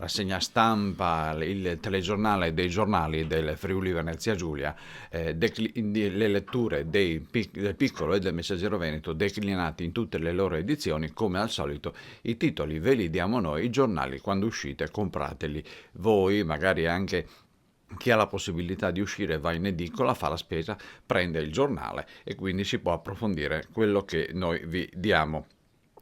rassegna stampa, il telegiornale dei giornali del Friuli Venezia Giulia, le letture del Piccolo e del Messaggero Veneto declinati in tutte le loro edizioni. Come al solito i titoli ve li diamo noi, i giornali quando uscite comprateli voi, magari anche chi ha la possibilità di uscire va in edicola, fa la spesa, prende il giornale e quindi si può approfondire quello che noi vi diamo.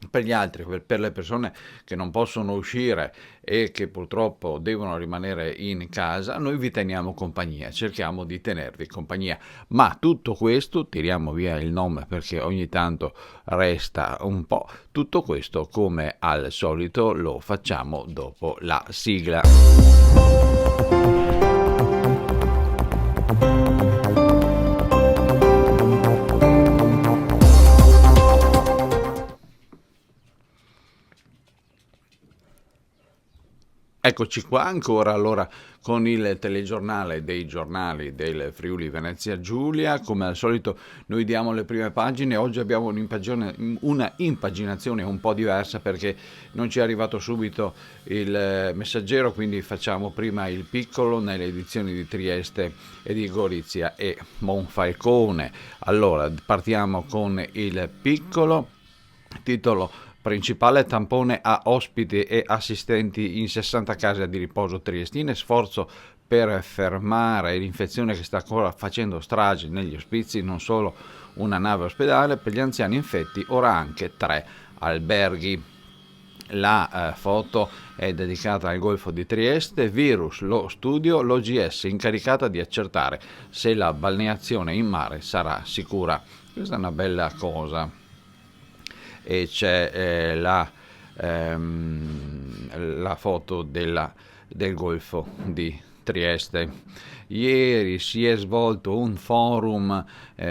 Per gli altri, per le persone che non possono uscire e che purtroppo devono rimanere in casa, noi vi teniamo compagnia, cerchiamo di tenervi compagnia. Ma tutto questo, tiriamo via il nome perché ogni tanto resta un po', tutto questo come al solito lo facciamo dopo la sigla. Eccoci qua ancora allora con il telegiornale dei giornali del Friuli Venezia Giulia. Come al solito noi diamo le prime pagine. Oggi abbiamo una impaginazione un po' diversa perché non ci è arrivato subito il Messaggero, quindi facciamo prima il Piccolo nelle edizioni di Trieste e di Gorizia e Monfalcone. Allora partiamo con il Piccolo, titolo principale: tampone a ospiti e assistenti in 60 case di riposo triestine, sforzo per fermare l'infezione che sta ancora facendo strage negli ospizi, non solo una nave ospedale, per gli anziani infetti ora anche 3 alberghi. La foto è dedicata al Golfo di Trieste, virus, lo studio, l'OGS incaricata di accertare se la balneazione in mare sarà sicura. Questa è una bella cosa. E c'è la foto del Golfo di Trieste. Ieri si è svolto un forum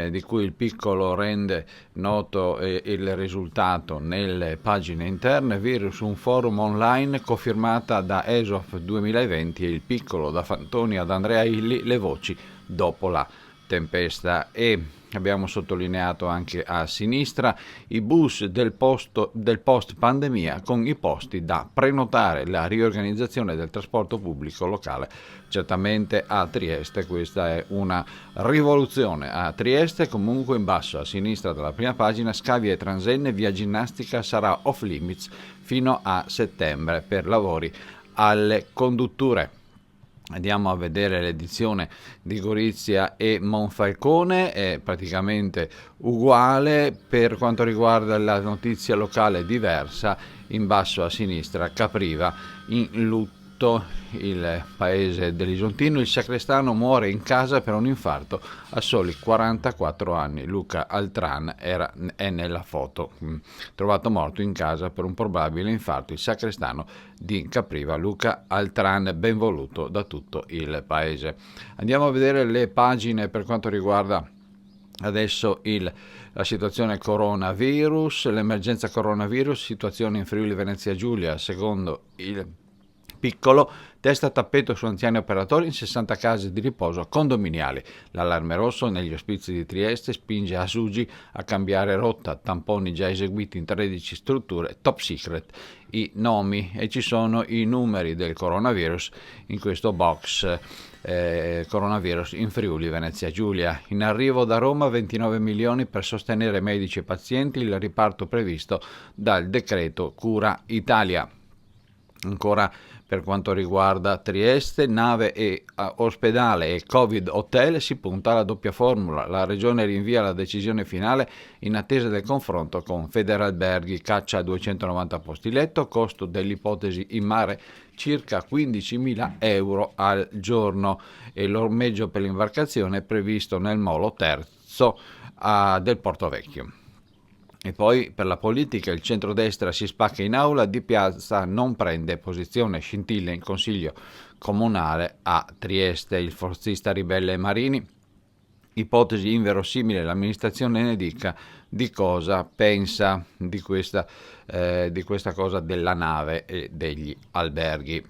di cui il Piccolo rende noto il risultato nelle pagine interne. Virus, un forum online cofirmata da ESOF 2020 e il Piccolo, da Fantoni ad Andrea Illi, le voci dopo la tempesta. E abbiamo sottolineato anche a sinistra i bus del post pandemia con i posti da prenotare, la riorganizzazione del trasporto pubblico locale. Certamente a Trieste questa è una rivoluzione. A Trieste, comunque, in basso a sinistra della prima pagina, scavi e transenne, via ginnastica sarà off limits fino a settembre per lavori alle condutture. Andiamo a vedere l'edizione di Gorizia e Monfalcone, è praticamente uguale. Per quanto riguarda la notizia locale diversa, in basso a sinistra Capriva in lutto, il paese dell'Isontino, il sacrestano muore in casa per un infarto a soli 44 anni. Luca Altran è nella foto, trovato morto in casa per un probabile infarto, il sacrestano di Capriva, Luca Altran, ben voluto da tutto il paese. Andiamo a vedere le pagine per quanto riguarda adesso la situazione coronavirus, l'emergenza coronavirus, situazione in Friuli Venezia Giulia secondo il Piccolo. Testa a tappeto su anziani operatori in 60 case di riposo condominiali. L'allarme rosso negli ospizi di Trieste spinge Asugi a cambiare rotta, tamponi già eseguiti in 13 strutture, top secret i nomi, e ci sono i numeri del coronavirus in questo box. Coronavirus in Friuli Venezia Giulia. In arrivo da Roma 29 milioni per sostenere medici e pazienti, il riparto previsto dal decreto Cura Italia. Ancora per quanto riguarda Trieste, nave e ospedale e Covid hotel, si punta alla doppia formula. La regione rinvia la decisione finale in attesa del confronto con Federalberghi, caccia a 290 posti letto, costo dell'ipotesi in mare circa 15.000 euro al giorno, e l'ormeggio per l'imbarcazione è previsto nel molo terzo del Porto Vecchio. E poi per la politica il centrodestra si spacca in aula, Di Piazza non prende posizione, scintille in consiglio comunale a Trieste, il forzista ribelle Marini, ipotesi inverosimile, l'amministrazione ne dica di cosa pensa di questa cosa della nave e degli alberghi.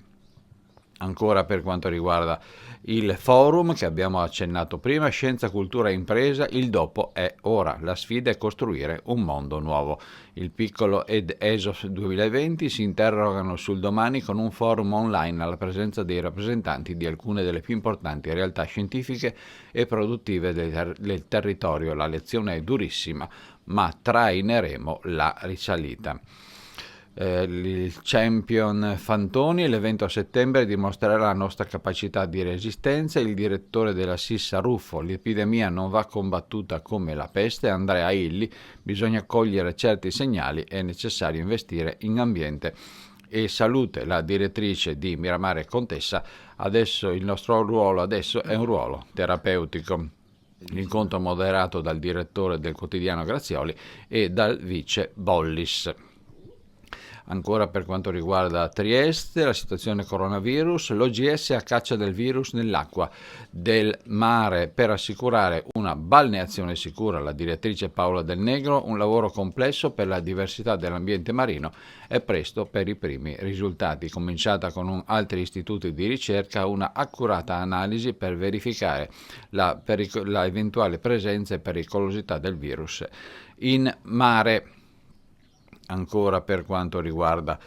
Ancora per quanto riguarda il forum che abbiamo accennato prima, Scienza, Cultura e Impresa, il dopo è ora, la sfida è costruire un mondo nuovo. Il piccolo ed ESOS 2020 si interrogano sul domani con un forum online alla presenza dei rappresentanti di alcune delle più importanti realtà scientifiche e produttive del territorio. La lezione è durissima, ma traineremo la risalita. Il Champion Fantoni, l'evento a settembre dimostrerà la nostra capacità di resistenza. Il direttore della Sissa Ruffo, l'epidemia non va combattuta come la peste. Andrea Illi, bisogna cogliere certi segnali, è necessario investire in ambiente e salute. La direttrice di Miramare Contessa, adesso il nostro ruolo adesso è un ruolo terapeutico. L'incontro moderato dal direttore del quotidiano Grazioli e dal vice Bollis. Ancora per quanto riguarda Trieste, la situazione coronavirus, l'OGS a caccia del virus nell'acqua del mare per assicurare una balneazione sicura. La direttrice Paola Del Negro, un lavoro complesso per la diversità dell'ambiente marino e presto per i primi risultati. Cominciata con altri istituti di ricerca una accurata analisi per verificare la eventuale presenza e pericolosità del virus in mare. Ancora per quanto riguarda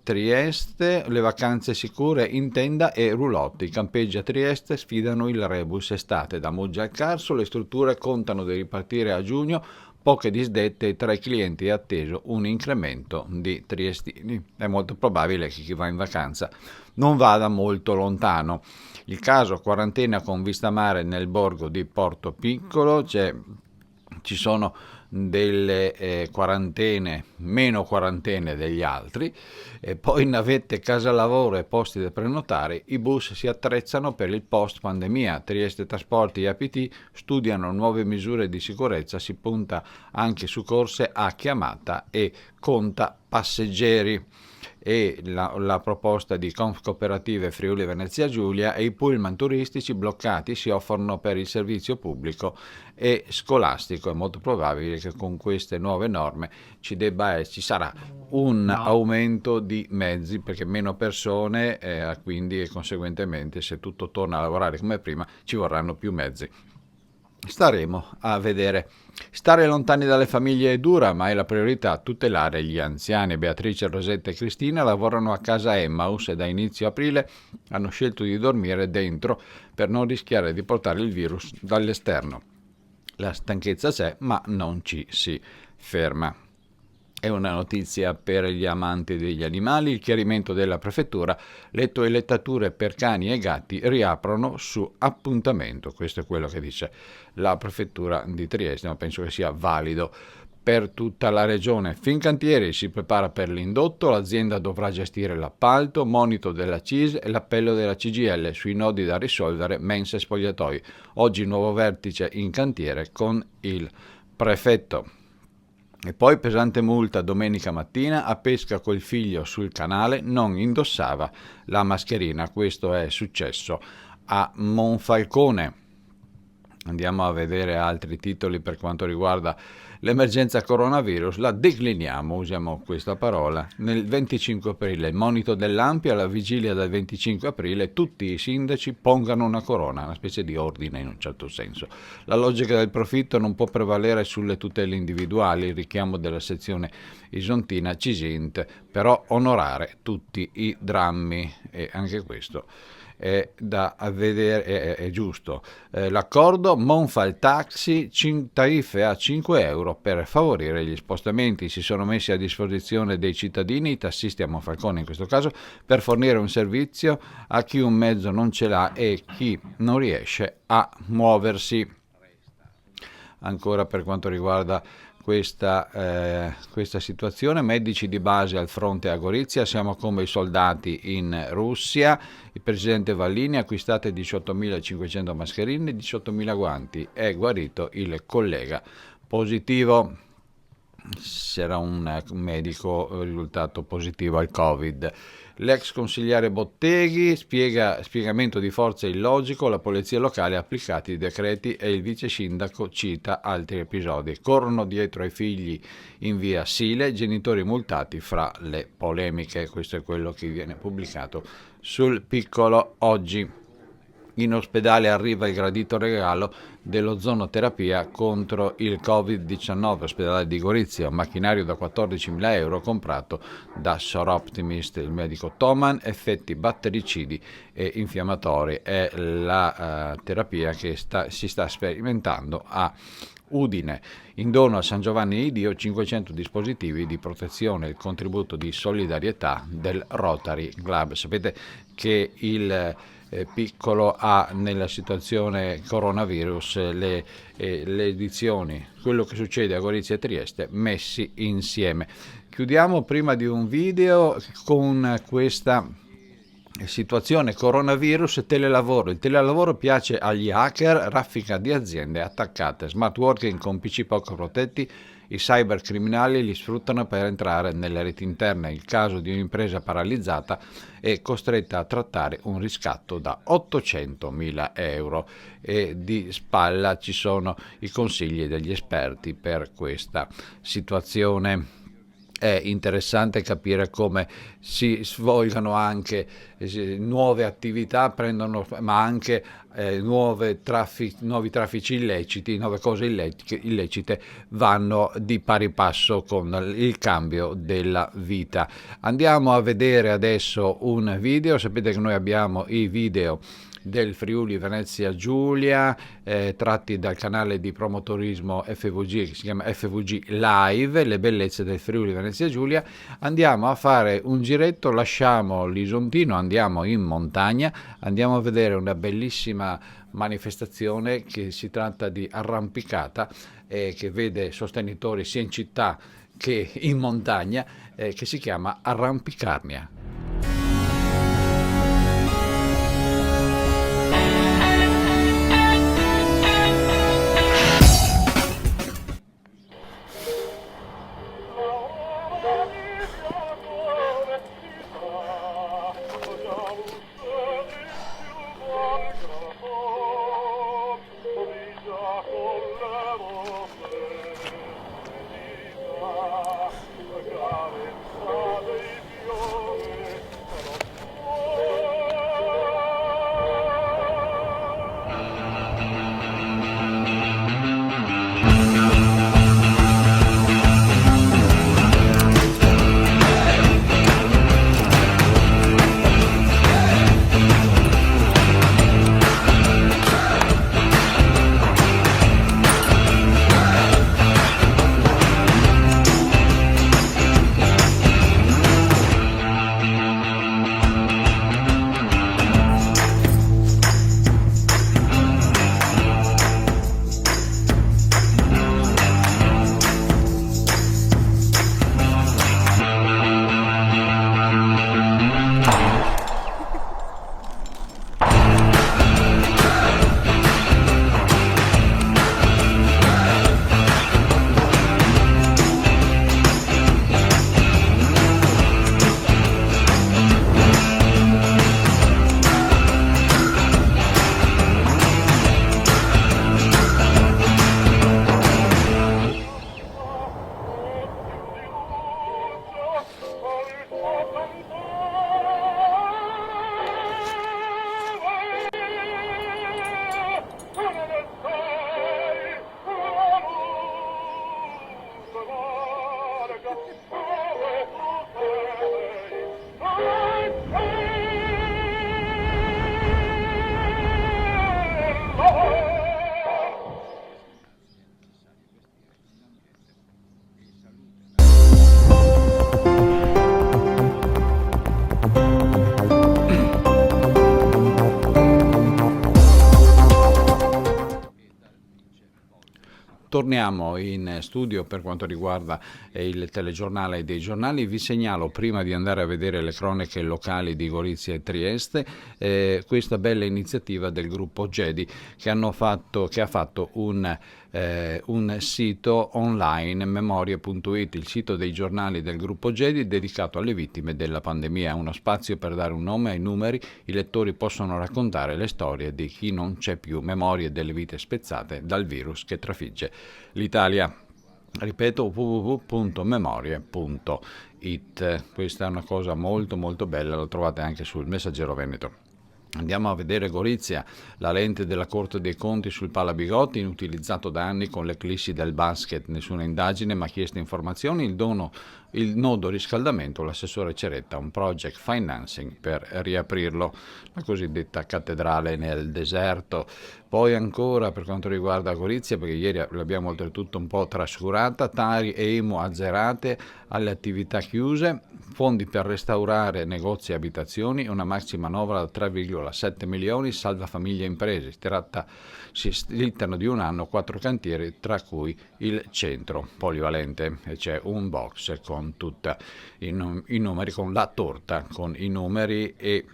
Trieste, le vacanze sicure in tenda e roulotte. I campeggi a Trieste sfidano il rebus estate. Da Muggia al Carso le strutture contano di ripartire a giugno, poche disdette e tra i clienti è atteso un incremento di triestini. È molto probabile che chi va in vacanza non vada molto lontano. Il caso quarantena con vista mare nel borgo di Porto Piccolo, ci sono delle quarantene, meno quarantene degli altri, e poi navette, casa lavoro e posti da prenotare. I bus si attrezzano per il post pandemia. Trieste Trasporti e APT studiano nuove misure di sicurezza, si punta anche su corse a chiamata e conta passeggeri. E la proposta di Conf Cooperative Friuli Venezia Giulia e i pullman turistici bloccati si offrono per il servizio pubblico e scolastico. È molto probabile che con queste nuove norme ci sarà un aumento di mezzi, perché meno persone, quindi e conseguentemente se tutto torna a lavorare come prima ci vorranno più mezzi. Staremo a vedere. Stare lontani dalle famiglie è dura, ma è la priorità tutelare gli anziani. Beatrice, Rosetta e Cristina lavorano a casa Emmaus e da inizio aprile hanno scelto di dormire dentro per non rischiare di portare il virus dall'esterno. La stanchezza c'è, ma non ci si ferma. È una notizia per gli amanti degli animali. Il chiarimento della prefettura: le toilettature per cani e gatti riaprono su appuntamento. Questo è quello che dice la prefettura di Trieste, ma penso che sia valido per tutta la regione. Fincantieri si prepara per l'indotto, l'azienda dovrà gestire l'appalto, monito della CIS e l'appello della CGIL sui nodi da risolvere, mense e spogliatoi. Oggi nuovo vertice in cantiere con il prefetto. E poi pesante multa domenica mattina a pesca col figlio sul canale, non indossava la mascherina. Questo è successo a Monfalcone. Andiamo a vedere altri titoli per quanto riguarda l'emergenza coronavirus. La decliniamo, usiamo questa parola. Nel 25 aprile, il monito dell'Ampia, alla vigilia del 25 aprile, tutti i sindaci pongano una corona, una specie di ordine in un certo senso. La logica del profitto non può prevalere sulle tutele individuali, il richiamo della sezione isontina Cisint, però onorare tutti i drammi, e anche questo è da vedere, è giusto. L'accordo Monfaltaxi, tariffe a 5 euro per favorire gli spostamenti. Si sono messi a disposizione dei cittadini, i tassisti a Monfalcone in questo caso, per fornire un servizio a chi un mezzo non ce l'ha e chi non riesce a muoversi. Ancora per quanto riguarda questa situazione, medici di base al fronte a Gorizia, siamo come i soldati in Russia. Il presidente Vallini: acquistate 18.500 mascherine, 18.000 guanti, è guarito il collega positivo. c'era un medico risultato positivo al Covid. L'ex consigliere Botteghi spiega spiegamento di forza illogico, la polizia locale ha applicato i decreti e il vice sindaco cita altri episodi. Corrono dietro ai figli in via Sile, genitori multati fra le polemiche. Questo è quello che viene pubblicato sul Piccolo oggi. In ospedale arriva il gradito regalo dell'ozonoterapia contro il Covid-19. Ospedale di Gorizia, un macchinario da 14.000 euro comprato da Soroptimist. Il medico Toman, effetti battericidi e infiammatori. È la terapia che si sta sperimentando a Udine. In dono a San Giovanni di Dio 500 dispositivi di protezione, il contributo di solidarietà del Rotary Club. Sapete che il Piccolo ha nella situazione coronavirus le edizioni, quello che succede a Gorizia e Trieste, messi insieme. Chiudiamo prima di un video con questa situazione coronavirus e telelavoro. Il telelavoro piace agli hacker, raffica di aziende attaccate, smart working con PC poco protetti. I cybercriminali li sfruttano per entrare nelle reti interne. Il caso di un'impresa paralizzata è costretta a trattare un riscatto da 800.000 euro e di spalla ci sono i consigli degli esperti per questa situazione. È interessante capire come si svolgano anche nuove attività, ma anche nuovi traffici illeciti, nuove cose illecite vanno di pari passo con il cambio della vita. Andiamo a vedere adesso un video. Sapete che noi abbiamo i video del Friuli Venezia Giulia tratti dal canale di promotorismo FVG che si chiama FVG Live, le bellezze del Friuli Venezia Giulia. Andiamo a fare un giretto, lasciamo l'Isontino, andiamo in montagna, andiamo a vedere una bellissima manifestazione che si tratta di arrampicata che vede sostenitori sia in città che in montagna che si chiama Arrampicarnia. Torniamo in studio per quanto riguarda il telegiornale dei giornali. Vi segnalo, prima di andare a vedere le cronache locali di Gorizia e Trieste, questa bella iniziativa del gruppo Gedi che ha fatto un sito online, memorie.it, il sito dei giornali del gruppo Gedi dedicato alle vittime della pandemia. Uno spazio per dare un nome ai numeri. I lettori possono raccontare le storie di chi non c'è più, memorie delle vite spezzate dal virus che trafigge l'Italia. Ripeto, www.memorie.it. Questa è una cosa molto molto bella, lo trovate anche sul Messaggero Veneto. Andiamo a vedere Gorizia, la lente della Corte dei Conti sul Palabigotti, inutilizzato da anni con l'eclissi del basket, nessuna indagine ma chieste informazioni, il nodo riscaldamento, l'assessore Ceretta, un project financing per riaprirlo, la cosiddetta cattedrale nel deserto. Poi ancora per quanto riguarda Gorizia, perché ieri l'abbiamo oltretutto un po' trascurata, Tari e IMU azzerate alle attività chiuse, fondi per restaurare negozi e abitazioni, una maxi manovra da 3,7 milioni, salva famiglie e imprese. Si slittano di un anno 4 cantieri, tra cui il centro polivalente, e c'è un box con tutti i numeri, con la torta, con i numeri. E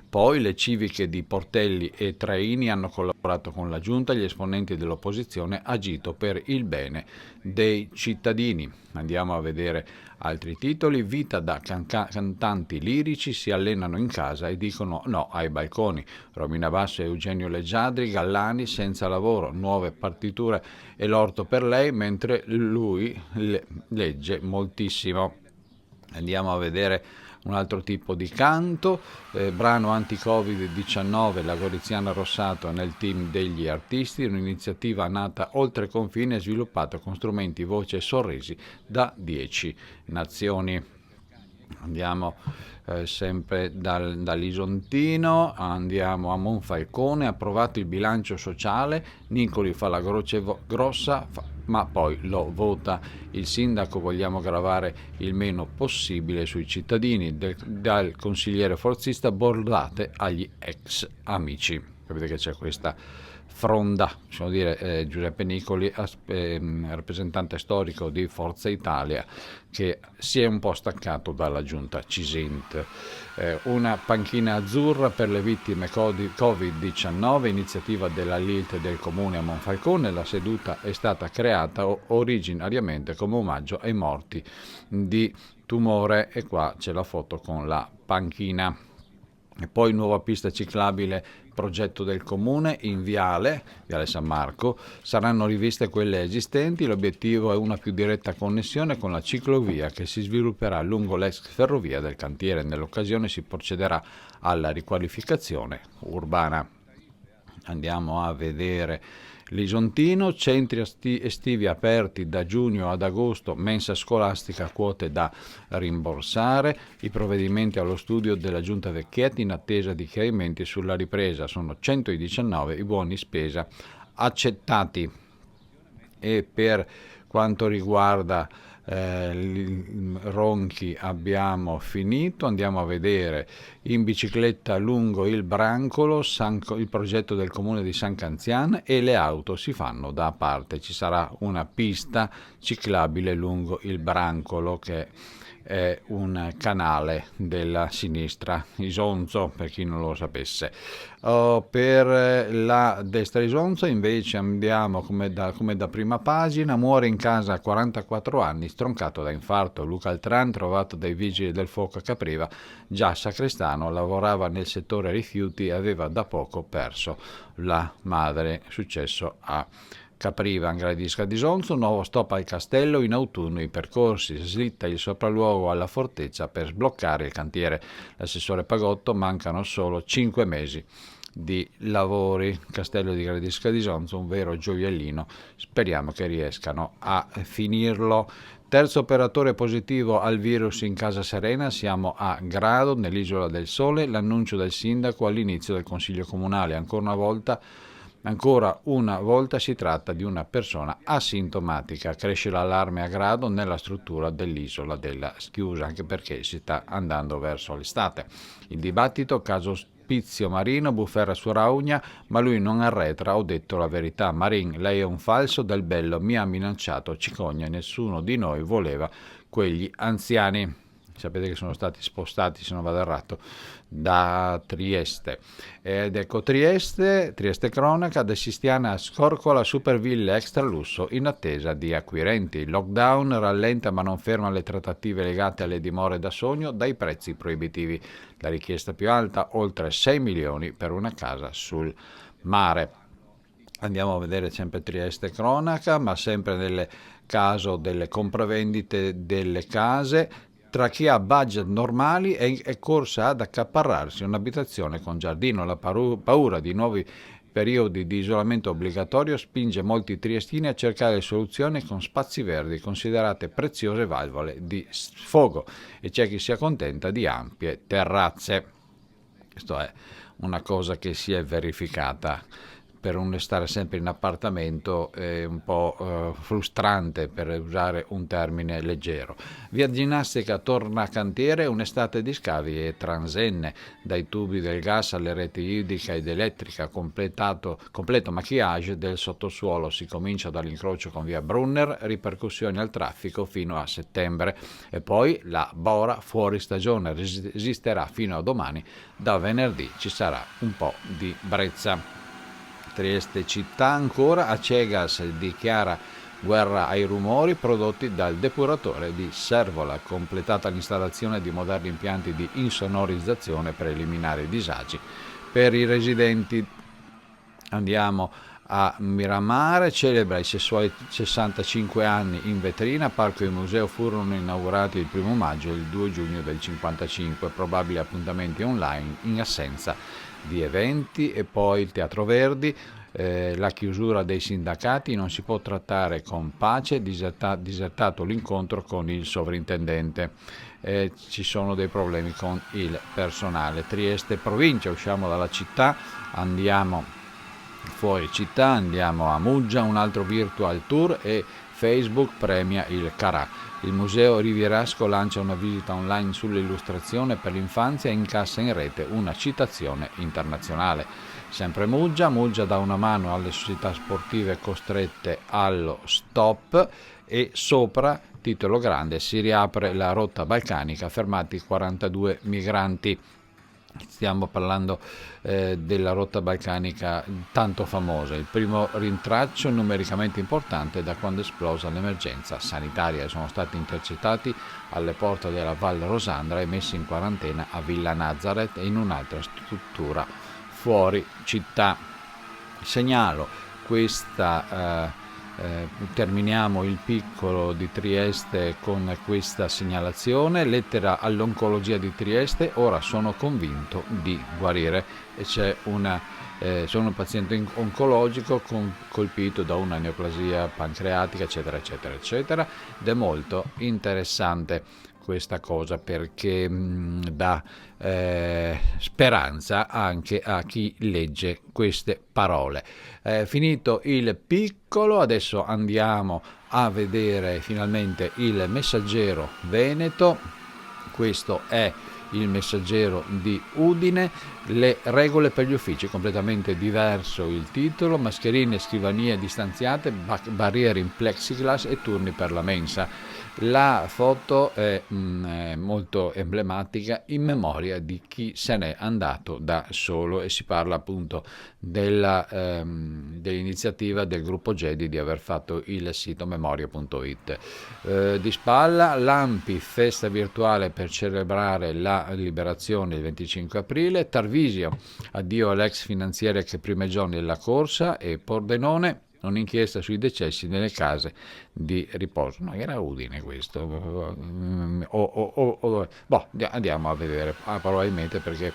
poi le civiche di Portelli e Traini hanno collaborato con la giunta, gli esponenti dell'opposizione agito per il bene dei cittadini. Andiamo a vedere altri titoli. Vita da cantanti lirici, si allenano in casa e dicono no ai balconi. Romina Basso e Eugenio Leggiadri, Gallani senza lavoro, nuove partiture e l'orto per lei, mentre lui legge moltissimo. Andiamo a vedere un altro tipo di canto, brano anti-Covid-19, la Goriziana Rossato nel team degli artisti, un'iniziativa nata oltre confine e sviluppata con strumenti, voce e sorrisi da 10 nazioni. Andiamo sempre dall'Isontino, andiamo a Monfalcone, approvato il bilancio sociale, Nicoli fa la grossa, ma poi lo vota il sindaco, vogliamo gravare il meno possibile sui cittadini, dal consigliere forzista bordate agli ex amici. Capite che c'è questa fronda, possiamo dire, Giuseppe Nicoli, rappresentante storico di Forza Italia, che si è un po' staccato dalla giunta Cisint. Una panchina azzurra per le vittime Covid-19, iniziativa della LILT del comune a Monfalcone. La seduta è stata creata originariamente come omaggio ai morti di tumore, e qua c'è la foto con la panchina. E poi nuova pista ciclabile, progetto del comune in Viale San Marco, saranno riviste quelle esistenti, l'obiettivo è una più diretta connessione con la ciclovia che si svilupperà lungo l'ex ferrovia del cantiere. Nell'occasione si procederà alla riqualificazione urbana. Andiamo a vedere l'Isontino, centri estivi aperti da giugno ad agosto, mensa scolastica, quote da rimborsare, i provvedimenti allo studio della Giunta Vecchietti in attesa di chiarimenti sulla ripresa, sono 119 i buoni spesa accettati. E per quanto riguarda Ronchi abbiamo finito, andiamo a vedere in bicicletta lungo il Brancolo, il progetto del comune di San Canzian, e le auto si fanno da parte. Ci sarà una pista ciclabile lungo il Brancolo, che è un canale della sinistra Isonzo, per chi non lo sapesse. Per la destra Isonzo invece andiamo come da prima pagina. Muore in casa a 44 anni, stroncato da infarto. Luca Altran, trovato dai vigili del fuoco a Capriva, già sacrestano, lavorava nel settore rifiuti e aveva da poco perso la madre. Successo a Capriva. Angradisca di Sonzo, nuovo stop al castello, in autunno i percorsi, slitta il sopralluogo alla fortezza per sbloccare il cantiere. L'assessore Pagotto, mancano solo 5 mesi di lavori. Castello di Gradisca di Sonzo, un vero gioiellino, speriamo che riescano a finirlo. Terzo operatore positivo al virus in Casa Serena, siamo a Grado, nell'Isola del Sole, l'annuncio del sindaco all'inizio del Consiglio Comunale. Ancora una volta si tratta di una persona asintomatica. Cresce l'allarme a Grado nella struttura dell'isola della Schiusa, anche perché si sta andando verso l'estate. Il dibattito, caso ospizio Marino, bufera su Raugna, ma lui non arretra, ho detto la verità. Marin, lei è un falso del bello, mi ha minacciato cicogna, nessuno di noi voleva quegli anziani. Sapete che sono stati spostati, se non vado errato, da Trieste. Ed ecco Trieste Cronaca, da Sistiana scorcola superville extra lusso in attesa di acquirenti. Il lockdown rallenta ma non ferma le trattative legate alle dimore da sogno dai prezzi proibitivi. La richiesta più alta, oltre 6 milioni per una casa sul mare. Andiamo a vedere sempre Trieste Cronaca, ma sempre nel caso delle compravendite delle case. Tra chi ha budget normali è corsa ad accaparrarsi un'abitazione con giardino. La paura di nuovi periodi di isolamento obbligatorio spinge molti triestini a cercare soluzioni con spazi verdi, considerate preziose valvole di sfogo, e c'è chi si accontenta di ampie terrazze. Questa è una cosa che si è verificata. Per non stare sempre in appartamento è un po' frustrante, per usare un termine leggero. Via Ginnastica torna a cantiere, un'estate di scavi e transenne, dai tubi del gas alle reti idrica ed elettrica, completo maquillage del sottosuolo. Si comincia dall'incrocio con via Brunner, ripercussioni al traffico fino a settembre, e poi la Bora fuori stagione resisterà fino a domani. Da venerdì ci sarà un po' di brezza. Trieste città ancora, Acegas dichiara guerra ai rumori prodotti dal depuratore di Servola, completata l'installazione di moderni impianti di insonorizzazione per eliminare i disagi per i residenti. Andiamo a Miramare, celebra i suoi 65 anni in vetrina. Parco e museo furono inaugurati il 1 maggio e il 2 giugno del 55, probabili appuntamenti online in assenza di eventi. E poi il Teatro Verdi, la chiusura dei sindacati, non si può trattare con pace, disertato l'incontro con il sovrintendente. Ci sono dei problemi con il personale. Trieste provincia, usciamo dalla città, andiamo fuori città, andiamo a Muggia, un altro virtual tour, e Facebook premia il Carà. Il museo Rivierasco lancia una visita online sull'illustrazione per l'infanzia e incassa in rete una citazione internazionale. Sempre Muggia dà una mano alle società sportive costrette allo stop, e sopra, titolo grande, si riapre la rotta balcanica, fermati 42 migranti. Stiamo parlando della rotta balcanica tanto famosa, il primo rintraccio numericamente importante da quando è esplosa l'emergenza sanitaria. Sono stati intercettati alle porte della Val Rosandra e messi in quarantena a Villa Nazareth e in un'altra struttura fuori città. Segnalo questa terminiamo il piccolo di Trieste con questa segnalazione. Lettera all'oncologia di Trieste, ora sono convinto di guarire. E c'è sono un paziente oncologico colpito da una neoplasia pancreatica, eccetera eccetera eccetera, ed è molto interessante questa cosa, perché dà speranza anche a chi legge queste parole. Finito il piccolo, adesso andiamo a vedere finalmente il Messaggero Veneto. Questo è il Messaggero di Udine. Le regole per gli uffici, completamente diverso il titolo: mascherine, scrivanie distanziate, barriere in plexiglass e turni per la mensa. La foto è molto emblematica, in memoria di chi se n'è andato da solo, e si parla appunto dell'iniziativa del gruppo Gedi di aver fatto il sito memoria.it. Di spalla l'Ampi, festa virtuale per celebrare la liberazione il 25 aprile, Tarvisio, addio all'ex finanziere che primeggiò nella corsa, e Pordenone, un'inchiesta sui decessi nelle case di riposo. No, era Udine questo. Andiamo a vedere, probabilmente, perché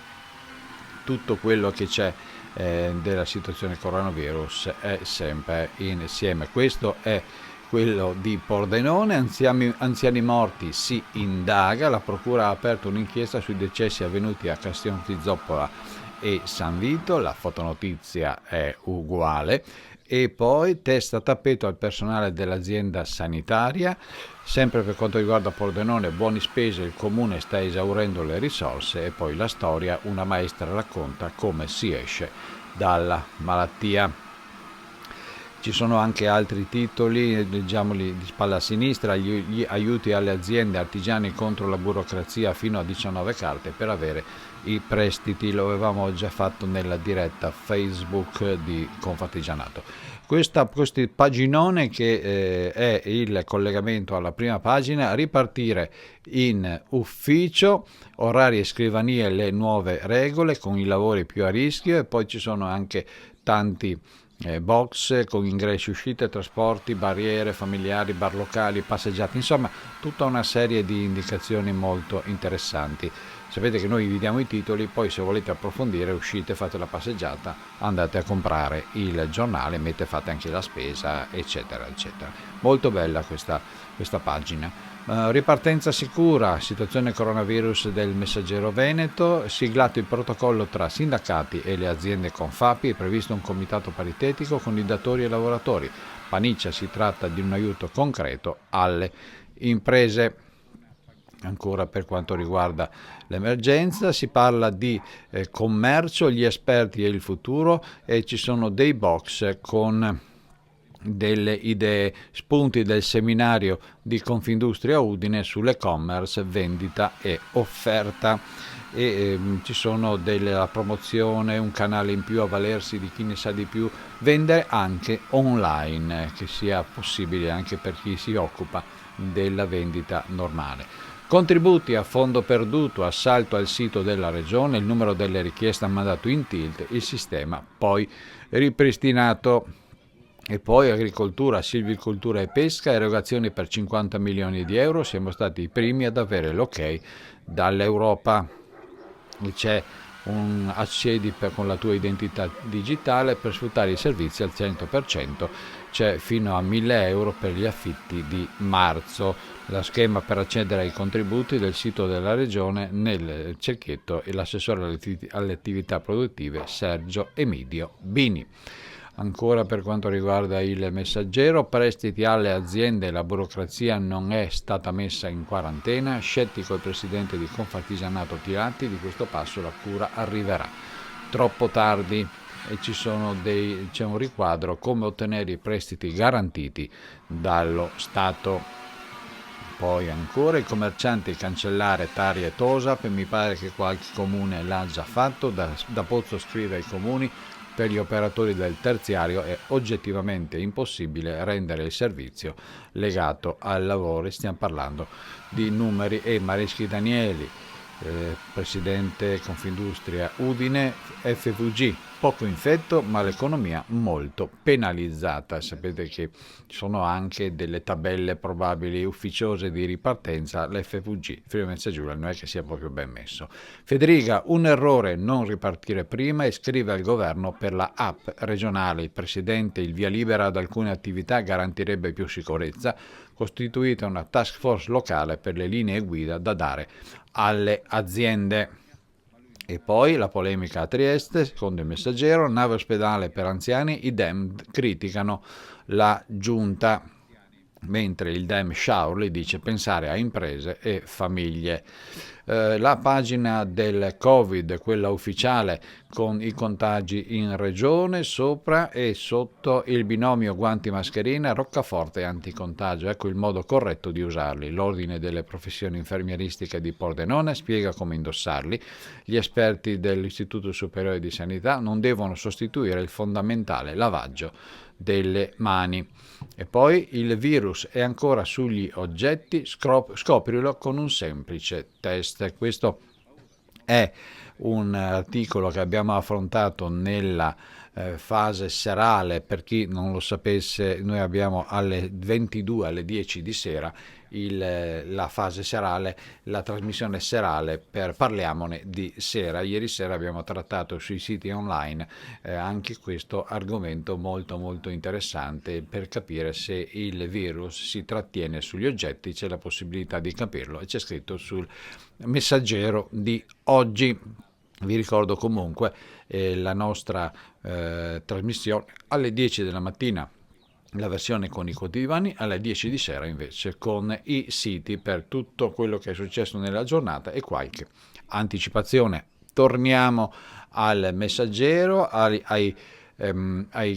tutto quello che c'è della situazione coronavirus è sempre insieme. Questo è quello di Pordenone. Anziani morti si indaga, la procura ha aperto un'inchiesta sui decessi avvenuti a Castion Zoppola e San Vito, la fotonotizia è uguale. E poi testa a tappeto al personale dell'azienda sanitaria. Sempre per quanto riguarda Pordenone, buoni spese, il comune sta esaurendo le risorse. E poi la storia, una maestra racconta come si esce dalla malattia. Ci sono anche altri titoli, leggiamoli di spalla a sinistra: gli aiuti alle aziende artigiani contro la burocrazia, fino a 19 carte per avere i prestiti. Lo avevamo già fatto nella diretta Facebook di Confartigianato. Questo paginone che è il collegamento alla prima pagina: ripartire in ufficio, orari e scrivanie, le nuove regole con i lavori più a rischio. E poi ci sono anche tanti box con ingressi, uscite, trasporti, barriere familiari, bar locali, passeggiate, insomma tutta una serie di indicazioni molto interessanti. Sapete che noi vi diamo i titoli, poi se volete approfondire uscite, fate la passeggiata, andate a comprare il giornale, fate anche la spesa, eccetera eccetera. Molto bella questa pagina. Ripartenza sicura, situazione coronavirus del Messaggero Veneto, siglato il protocollo tra sindacati e le aziende Confapi, è previsto un comitato paritetico con i datori e lavoratori. Paniccia, si tratta di un aiuto concreto alle imprese. Ancora per quanto riguarda l'emergenza si parla di commercio, gli esperti e il futuro, e ci sono dei box con delle idee, spunti del seminario di Confindustria Udine sull'e-commerce, vendita e offerta. E ci sono la promozione, un canale in più a valersi di chi ne sa di più, vendere anche online, che sia possibile anche per chi si occupa della vendita normale. Contributi a fondo perduto, assalto al sito della regione, il numero delle richieste ha mandato in tilt, il sistema poi ripristinato. E poi agricoltura, silvicoltura e pesca, erogazioni per 50 milioni di euro, siamo stati i primi ad avere l'ok dall'Europa. C'è un accedi con la tua identità digitale per sfruttare i servizi al 100%, c'è fino a 1.000 euro per gli affitti di marzo. La schema per accedere ai contributi del sito della regione, nel cerchietto, e l'assessore alle attività produttive Sergio Emidio Bini. Ancora per quanto riguarda il Messaggero, prestiti alle aziende, la burocrazia non è stata messa in quarantena, scettico il presidente di Confartigianato Tirati, di questo passo la cura arriverà troppo tardi. E c'è un riquadro: come ottenere i prestiti garantiti dallo Stato. Poi ancora i commercianti, cancellare Tari e Tosap, mi pare che qualche comune l'ha già fatto. Da Pozzo scrive ai comuni: per gli operatori del terziario è oggettivamente impossibile rendere il servizio legato al lavoro. Stiamo parlando di numeri. E Mareschi Danieli, presidente Confindustria Udine, FVG, poco infetto ma l'economia molto penalizzata. Sapete che ci sono anche delle tabelle probabili ufficiose di ripartenza. L'FVG, Friuli Venezia Giulia, non è che sia proprio ben messo. Federica: un errore non ripartire prima, e scrive al governo per la app regionale. Il presidente: il via libera ad alcune attività garantirebbe più sicurezza, costituita una task force locale per le linee guida da dare alle aziende. E poi la polemica a Trieste, secondo il Messaggero: nave ospedale per anziani, i Dem criticano la giunta, mentre il Dem Sciaurli dice pensare a imprese e famiglie. La pagina del Covid, quella ufficiale, con i contagi in regione, sopra e sotto il binomio guanti-mascherina, roccaforte e anticontagio. Ecco il modo corretto di usarli. L'Ordine delle Professioni Infermieristiche di Pordenone spiega come indossarli. Gli esperti dell'Istituto Superiore di Sanità: non devono sostituire il fondamentale lavaggio delle mani. E poi il virus è ancora sugli oggetti, scoprilo con un semplice test. Questo è un articolo che abbiamo affrontato nella fase serale. Per chi non lo sapesse, noi abbiamo alle 22, alle 10 di sera, la fase serale, la trasmissione serale per Parliamone di sera. Ieri sera abbiamo trattato sui siti online anche questo argomento molto molto interessante per capire se il virus si trattiene sugli oggetti. C'è la possibilità di capirlo e c'è scritto sul Messaggero di oggi. Vi ricordo comunque la nostra trasmissione alle 10 della mattina, la versione con i quotidiani, alle 10 di sera invece con i siti per tutto quello che è successo nella giornata e qualche anticipazione. Torniamo al Messaggero, ai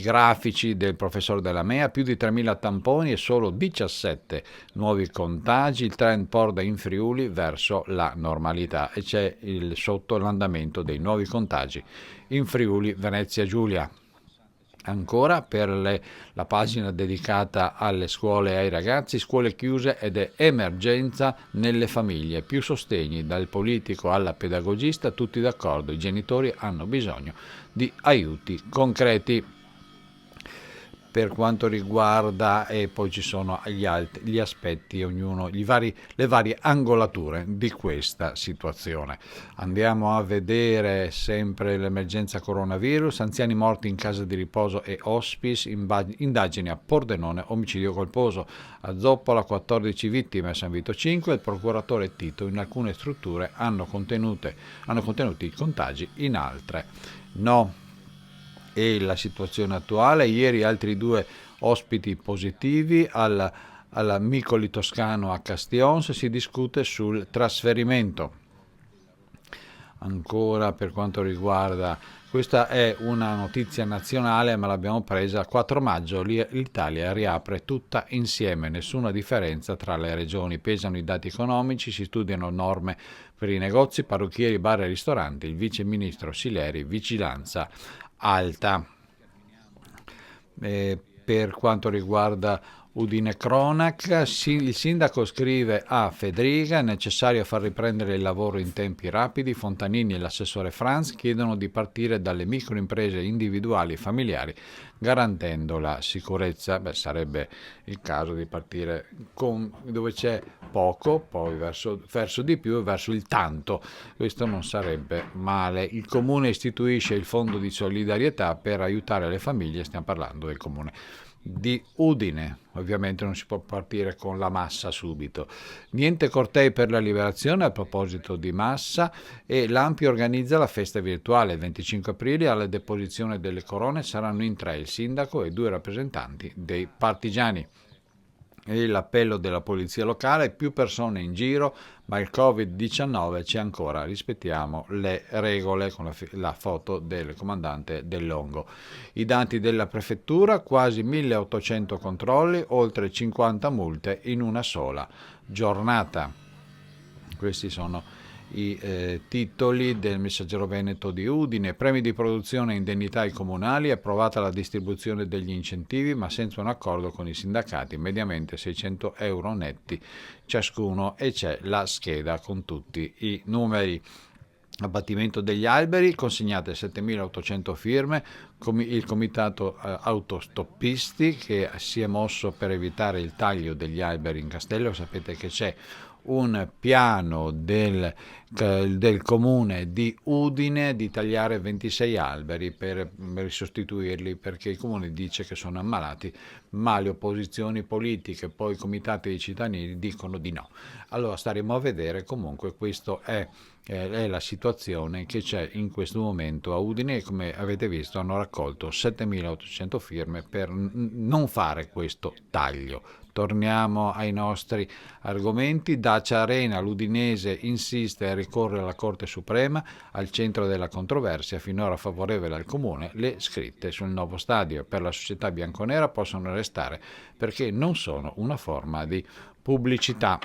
grafici del professor Della Mea, più di 3.000 tamponi e solo 17 nuovi contagi, il trend porta in Friuli verso la normalità e c'è sotto l'andamento dei nuovi contagi in Friuli Venezia Giulia. Ancora per la pagina dedicata alle scuole e ai ragazzi, scuole chiuse ed è emergenza nelle famiglie, più sostegni dal politico alla pedagogista, tutti d'accordo, i genitori hanno bisogno di aiuti concreti. Per quanto riguarda, e poi ci sono gli aspetti, ognuno, le varie angolature di questa situazione. Andiamo a vedere sempre l'emergenza coronavirus, anziani morti in casa di riposo e hospice, indagini a Pordenone, omicidio colposo, a Zoppola 14 vittime, a San Vito 5, il procuratore Tito in alcune strutture hanno contenuti i contagi, in altre no. E la situazione attuale, ieri altri 2 ospiti positivi alla Micoli Toscano a Castions, si discute sul trasferimento. Ancora per quanto riguarda, questa è una notizia nazionale ma l'abbiamo presa 4 maggio, l'Italia riapre tutta insieme, nessuna differenza tra le regioni, pesano i dati economici, si studiano norme per i negozi, parrucchieri, bar e ristoranti, il vice ministro Sileri, vigilanza alta. Per quanto riguarda Udine Cronac, il sindaco scrive a Federica: è necessario far riprendere il lavoro in tempi rapidi. Fontanini e l'assessore Franz chiedono di partire dalle microimprese individuali e familiari garantendo la sicurezza. Sarebbe il caso di partire dove c'è poco, poi verso di più e verso il tanto. Questo non sarebbe male. Il comune istituisce il fondo di solidarietà per aiutare le famiglie, stiamo parlando del comune di Udine. Ovviamente non si può partire con la massa subito. Niente cortei per la liberazione a proposito di massa, e l'Ampi organizza la festa virtuale il 25 aprile. Alla deposizione delle corone saranno in 3 il sindaco e 2 rappresentanti dei partigiani. E l'appello della polizia locale: più persone in giro, ma il Covid-19 c'è ancora, rispettiamo le regole, con la foto del comandante del Longo. I dati della prefettura: quasi 1800 controlli, oltre 50 multe in una sola giornata. Questi sono i titoli del Messaggero Veneto di Udine. Premi di produzione e indennità ai comunali, approvata la distribuzione degli incentivi ma senza un accordo con i sindacati, mediamente 600 euro netti ciascuno, e c'è la scheda con tutti i numeri. Abbattimento degli alberi, consegnate 7.800 firme, il comitato autostoppisti che si è mosso per evitare il taglio degli alberi in Castello. Sapete che c'è un piano del comune di Udine di tagliare 26 alberi per sostituirli, perché il comune dice che sono ammalati, ma le opposizioni politiche, poi i comitati dei cittadini dicono di no. Allora staremo a vedere. Comunque questa è la situazione che c'è in questo momento a Udine, e come avete visto hanno raccolto 7.800 firme per non fare questo taglio. Torniamo ai nostri argomenti. Dacia Arena, l'Udinese insiste e ricorre alla Corte Suprema, al centro della controversia, finora favorevole al comune, le scritte sul nuovo stadio per la società bianconera possono restare perché non sono una forma di pubblicità.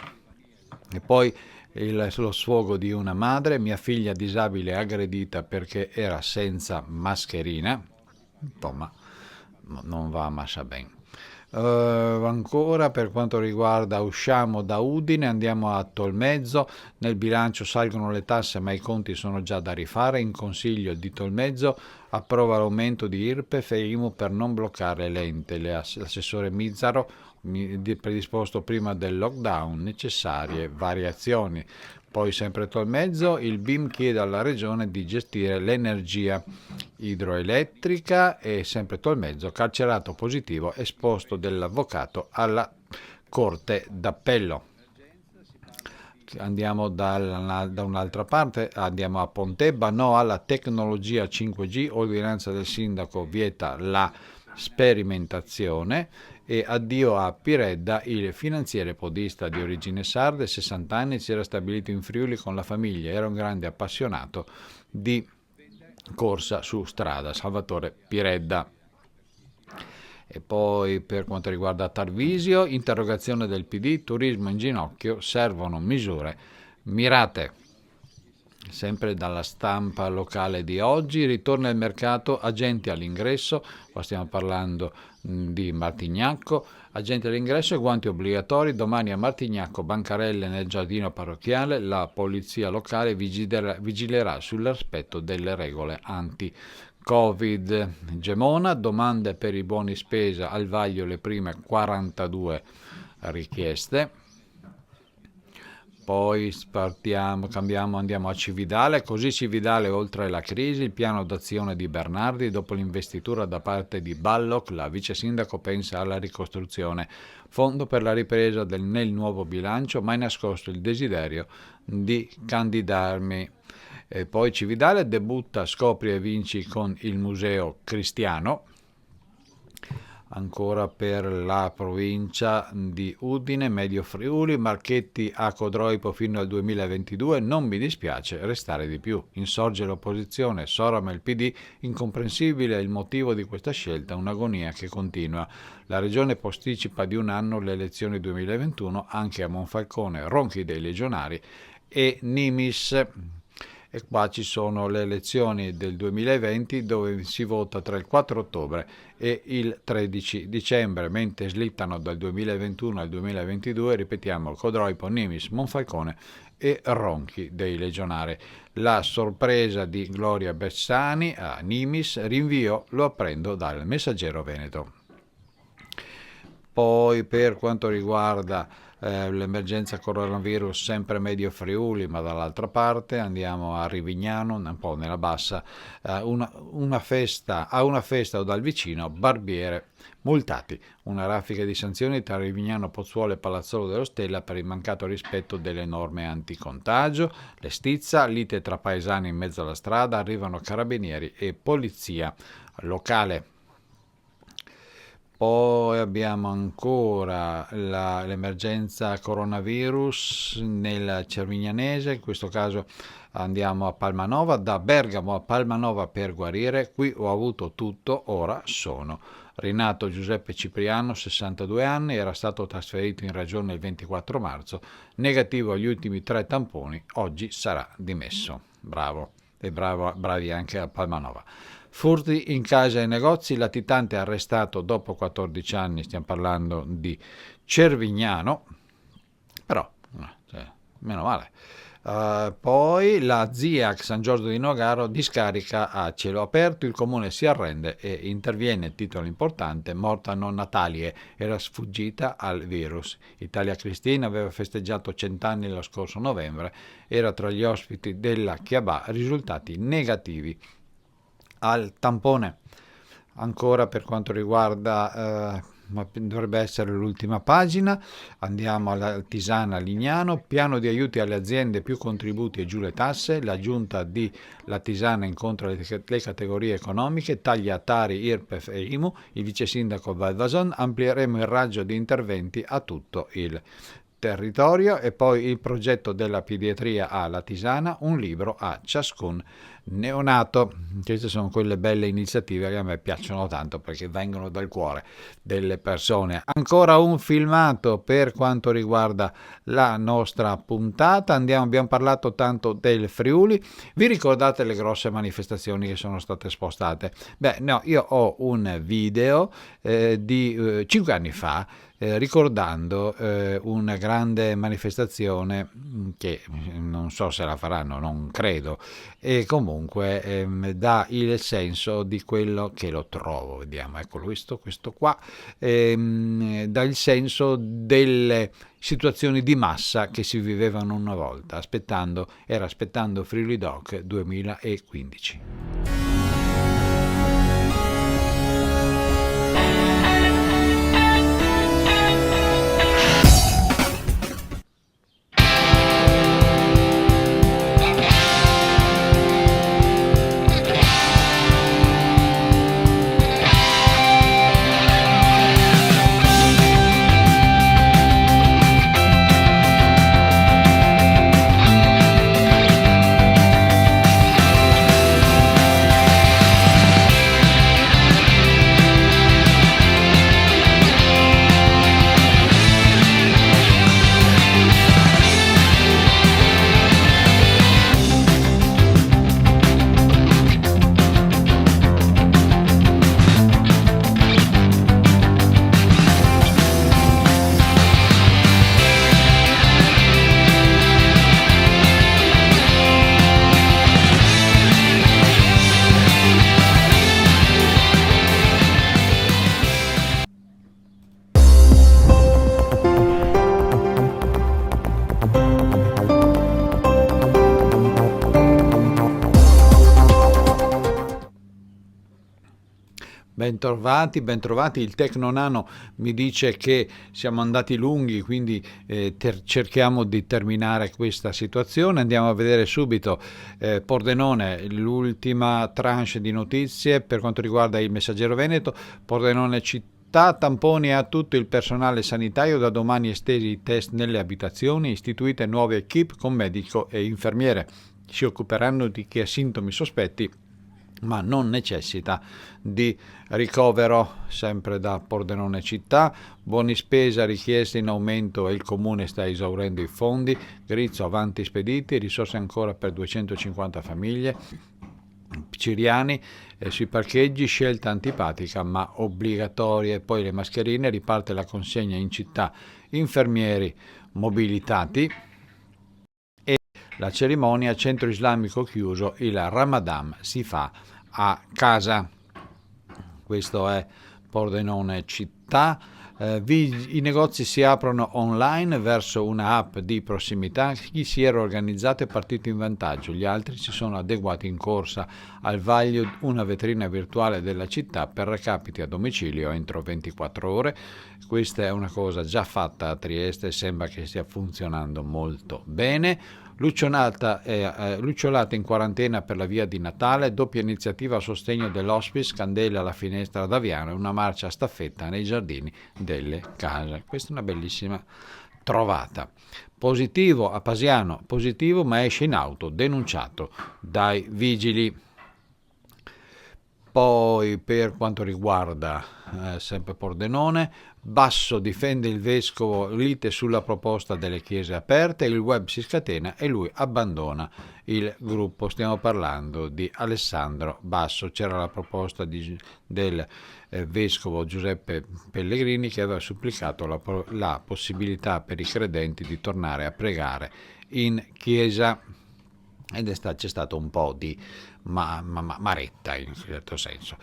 E poi lo sfogo di una madre: mia figlia disabile aggredita perché era senza mascherina. Insomma, non va massa bene. Ancora per quanto riguarda, usciamo da Udine, andiamo a Tolmezzo, nel bilancio salgono le tasse ma i conti sono già da rifare, in consiglio di Tolmezzo approva l'aumento di IRPEF e IMU per non bloccare l'ente, l'assessore Mizzaro predisposto prima del lockdown, necessarie variazioni. Poi sempre Tolmezzo, il BIM chiede alla regione di gestire l'energia idroelettrica e sempre Tolmezzo, carcerato positivo, esposto dell'avvocato alla Corte d'Appello. Andiamo da un'altra parte, andiamo a Pontebba, no alla tecnologia 5G, ordinanza del sindaco vieta la sperimentazione e addio a Piredda, il finanziere podista di origine sarde, 60 anni, si era stabilito in Friuli con la famiglia, era un grande appassionato di corsa su strada, Salvatore Piredda. E poi per quanto riguarda Tarvisio, interrogazione del PD, turismo in ginocchio, servono misure mirate. Sempre dalla stampa locale di oggi, ritorna il mercato, agenti all'ingresso, qua stiamo parlando di Martignacco, agenti all'ingresso e guanti obbligatori, domani a Martignacco, bancarelle nel giardino parrocchiale, la polizia locale vigilerà sul rispetto delle regole anti-Covid. Gemona, domande per i buoni spesa, al vaglio le prime 42 richieste. Poi cambiamo, andiamo a Cividale, così Cividale oltre la crisi, il piano d'azione di Bernardi, dopo l'investitura da parte di Ballock, la vice sindaco pensa alla ricostruzione, fondo per la ripresa nel nuovo bilancio, mai nascosto il desiderio di candidarmi. E poi Cividale debutta Scopri e vinci con il Museo Cristiano. Ancora per la provincia di Udine, Medio Friuli, Marchetti a Codroipo fino al 2022, non mi dispiace restare di più. Insorge l'opposizione, Soram e il PD, incomprensibile il motivo di questa scelta, un'agonia che continua. La regione posticipa di un anno le elezioni 2021 anche a Monfalcone, Ronchi dei Legionari e Nimis. E qua ci sono le elezioni del 2020 dove si vota tra il 4 ottobre e il 13 dicembre, mentre slittano dal 2021 al 2022, ripetiamo, Codroipo, Nimis, Monfalcone e Ronchi dei Legionari. La sorpresa di Gloria Bersani a Nimis, rinvio, lo apprendo dal Messaggero Veneto. Poi per quanto riguarda l'emergenza coronavirus, sempre Medio Friuli, ma dall'altra parte andiamo a Rivignano, un po' nella bassa, a una festa o dal vicino, barbiere multati, una raffica di sanzioni tra Rivignano, Pozzuolo e Palazzolo dello Stella per il mancato rispetto delle norme anticontagio, le stizza, lite tra paesani in mezzo alla strada, arrivano carabinieri e polizia locale. Poi abbiamo ancora l'emergenza coronavirus nel Cervignanese, in questo caso andiamo a Palmanova, da Bergamo a Palmanova per guarire, qui ho avuto tutto, ora sono. Rinato Giuseppe Cipriano, 62 anni, era stato trasferito in regione il 24 marzo, negativo agli ultimi 3 tamponi, oggi sarà dimesso. Bravo, e bravi anche a Palmanova. Furti in casa e negozi, latitante arrestato dopo 14 anni, stiamo parlando di Cervignano, però, meno male. Poi la ZIAC San Giorgio di Nogaro discarica a cielo aperto, il comune si arrende e interviene, titolo importante, morta non Natalie, era sfuggita al virus. Italia Cristina aveva festeggiato 100 anni lo scorso novembre, era tra gli ospiti della Chiabà, risultati negativi al tampone. Ancora per quanto riguarda ma dovrebbe essere l'ultima pagina, andiamo alla Tisana Lignano, piano di aiuti alle aziende, più contributi e giù le tasse, la giunta di La Tisana incontra le categorie economiche, taglia a Tari, IRPEF e IMU, il vice sindaco Valvason, amplieremo il raggio di interventi a tutto il territorio. E poi il progetto della pediatria a La Tisana, un libro a ciascun neonato. Queste sono quelle belle iniziative che a me piacciono tanto perché vengono dal cuore delle persone. Ancora un filmato per quanto riguarda la nostra puntata. Abbiamo parlato tanto del Friuli. Vi ricordate le grosse manifestazioni che sono state spostate? Beh, no, io ho un video di 5 anni fa ricordando una grande manifestazione che non so se la faranno, non credo, e comunque dà il senso di quello che lo trovo. Vediamo, ecco questo qua, dà il senso delle situazioni di massa che si vivevano una volta, era aspettando Friuli Doc 2015. Bentrovati. Il Tecnonano mi dice che siamo andati lunghi, quindi cerchiamo di terminare questa situazione. Andiamo a vedere subito Pordenone, l'ultima tranche di notizie per quanto riguarda il Messaggero Veneto. Pordenone città, tamponi a tutto il personale sanitario, da domani estesi i test nelle abitazioni, istituite nuove equip con medico e infermiere. Si occuperanno di chi ha sintomi sospetti ma non necessita di ricovero. Sempre da Pordenone città, buoni spesa richiesti in aumento e il comune sta esaurendo i fondi. Grizzo, avanti spediti, risorse ancora per 250 famiglie. Ciriani, sui parcheggi scelta antipatica ma obbligatoria. E poi le mascherine, riparte la consegna in città, infermieri mobilitati. E la cerimonia, centro islamico chiuso, il Ramadan si fa a casa. Questo è Pordenone città. I negozi si aprono online verso una app di prossimità. Chi si era organizzato è partito in vantaggio, gli altri si sono adeguati in corsa. Al vaglio una vetrina virtuale della città per recapiti a domicilio entro 24 ore. Questa è una cosa già fatta a Trieste e sembra che stia funzionando molto bene. Lucciolata in quarantena per la via di Natale, doppia iniziativa a sostegno dell'hospice, candele alla finestra d'Aviano e una marcia a staffetta nei giardini delle case. Questa è una bellissima trovata. Positivo a Pasiano, positivo ma esce in auto, denunciato dai vigili. Poi per quanto riguarda sempre Pordenone, Basso difende il vescovo, lite sulla proposta delle chiese aperte, il web si scatena e lui abbandona il gruppo. Stiamo parlando di Alessandro Basso. C'era la proposta del vescovo Giuseppe Pellegrini che aveva supplicato la possibilità per i credenti di tornare a pregare in chiesa, ed c'è stato un po' di maretta in un certo senso.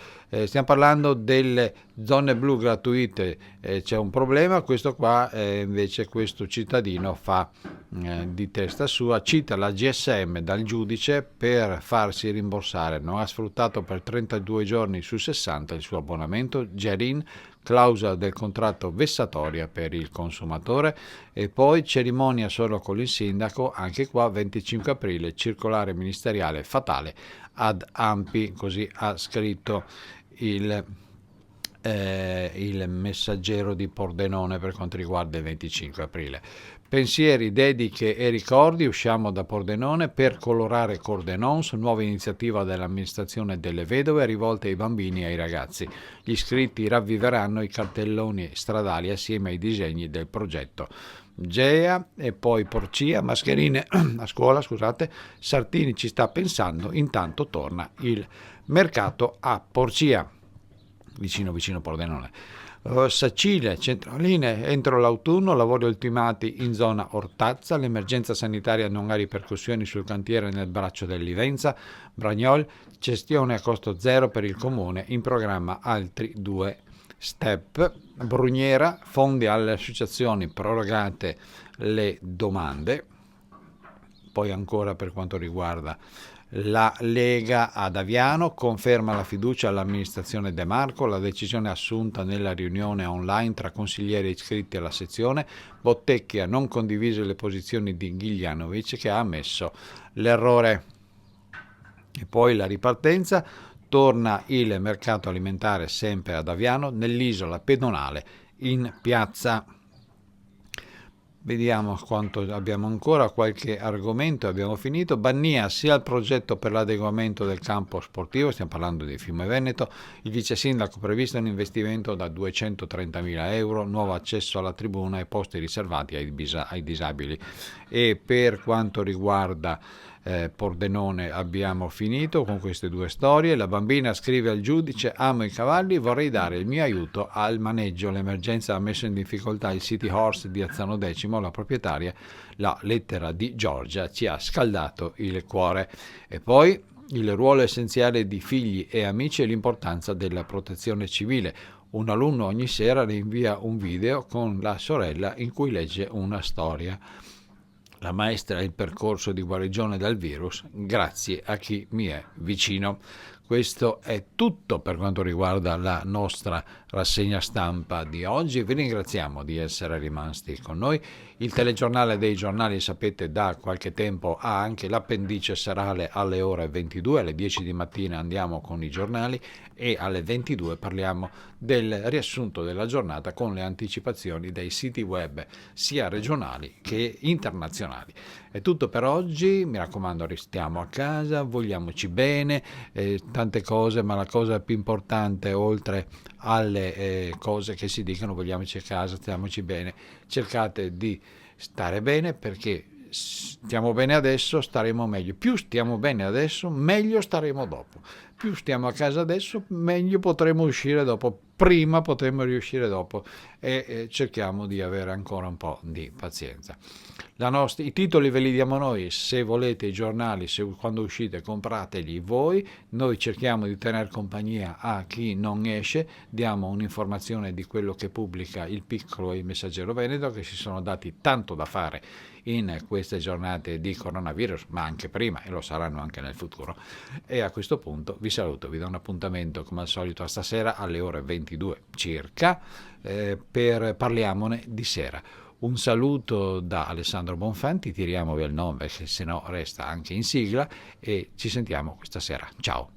Stiamo parlando delle zone blu gratuite, c'è un problema. Questo qua invece questo cittadino fa di testa sua, cita la GSM dal giudice per farsi rimborsare, non ha sfruttato per 32 giorni su 60 il suo abbonamento. Gerin, clausola del contratto vessatoria per il consumatore. E poi cerimonia solo con il sindaco, anche qua 25 aprile, circolare ministeriale fatale ad Ampi, così ha scritto il il Messaggero di Pordenone per quanto riguarda il 25 aprile. Pensieri, dediche e ricordi, usciamo da Pordenone per colorare Cordenons, nuova iniziativa dell'amministrazione delle vedove rivolta ai bambini e ai ragazzi. Gli iscritti ravviveranno i cartelloni stradali assieme ai disegni del progetto. Gea e poi Porcia, mascherine a scuola, scusate, Sartini ci sta pensando, intanto torna il mercato a Porcia, vicino Pordenone. Sacile, centraline, entro l'autunno, lavori ultimati in zona Ortazza, l'emergenza sanitaria non ha ripercussioni sul cantiere nel braccio del Livenza, Bragnol, gestione a costo zero per il comune, in programma altri 2 step. Brugnera, fondi alle associazioni, prorogate le domande. Poi ancora per quanto riguarda la Lega ad Aviano, conferma la fiducia all'amministrazione De Marco, la decisione assunta nella riunione online tra consiglieri iscritti alla sezione. Bottecchia non condivise le posizioni di Ghiglianovic, che ha ammesso l'errore. E poi la ripartenza, torna il mercato alimentare sempre ad Aviano, nell'isola pedonale in piazza. Vediamo quanto abbiamo ancora, qualche argomento, abbiamo finito. Bannia sia il progetto per l'adeguamento del campo sportivo, stiamo parlando di Fiume Veneto, il vice sindaco previsto un investimento da 230.000 euro, nuovo accesso alla tribuna e posti riservati ai disabili. E per quanto riguarda Pordenone abbiamo finito con queste 2 storie. La bambina scrive al giudice: amo i cavalli, vorrei dare il mio aiuto al maneggio, l'emergenza ha messo in difficoltà il City Horse di Azzano Decimo, la proprietaria, la lettera di Giorgia ci ha scaldato il cuore. E poi il ruolo essenziale di figli e amici e l'importanza della protezione civile. Un alunno ogni sera le invia un video con la sorella in cui legge una storia. La maestra è il percorso di guarigione dal virus grazie a chi mi è vicino. Questo è tutto per quanto riguarda la nostra rassegna stampa di oggi. Vi ringraziamo di essere rimasti con noi. Il telegiornale dei giornali, sapete, da qualche tempo ha anche l'appendice serale alle ore 22, alle 10 di mattina andiamo con i giornali e alle 22 parliamo del riassunto della giornata con le anticipazioni dei siti web sia regionali che internazionali. È tutto per oggi, mi raccomando, restiamo a casa, vogliamoci bene, tante cose, ma la cosa più importante, oltre alle cose che si dicono, vogliamoci a casa, stiamoci bene, cercate di stare bene, perché stiamo bene adesso, staremo meglio. Più stiamo bene adesso, meglio staremo dopo. Più stiamo a casa adesso, meglio potremo uscire dopo. Prima potremo riuscire dopo, e cerchiamo di avere ancora un po' di pazienza. I titoli ve li diamo noi, se volete i giornali, quando uscite comprateli voi, noi cerchiamo di tenere compagnia a chi non esce, diamo un'informazione di quello che pubblica il Piccolo e il Messaggero Veneto, che si sono dati tanto da fare in queste giornate di coronavirus, ma anche prima, e lo saranno anche nel futuro. E a questo punto vi saluto, vi do un appuntamento come al solito a stasera alle ore 22 circa, parliamone di sera. Un saluto da Alessandro Bonfanti, tiriamo via il nome perché sennò resta anche in sigla, e ci sentiamo questa sera. Ciao!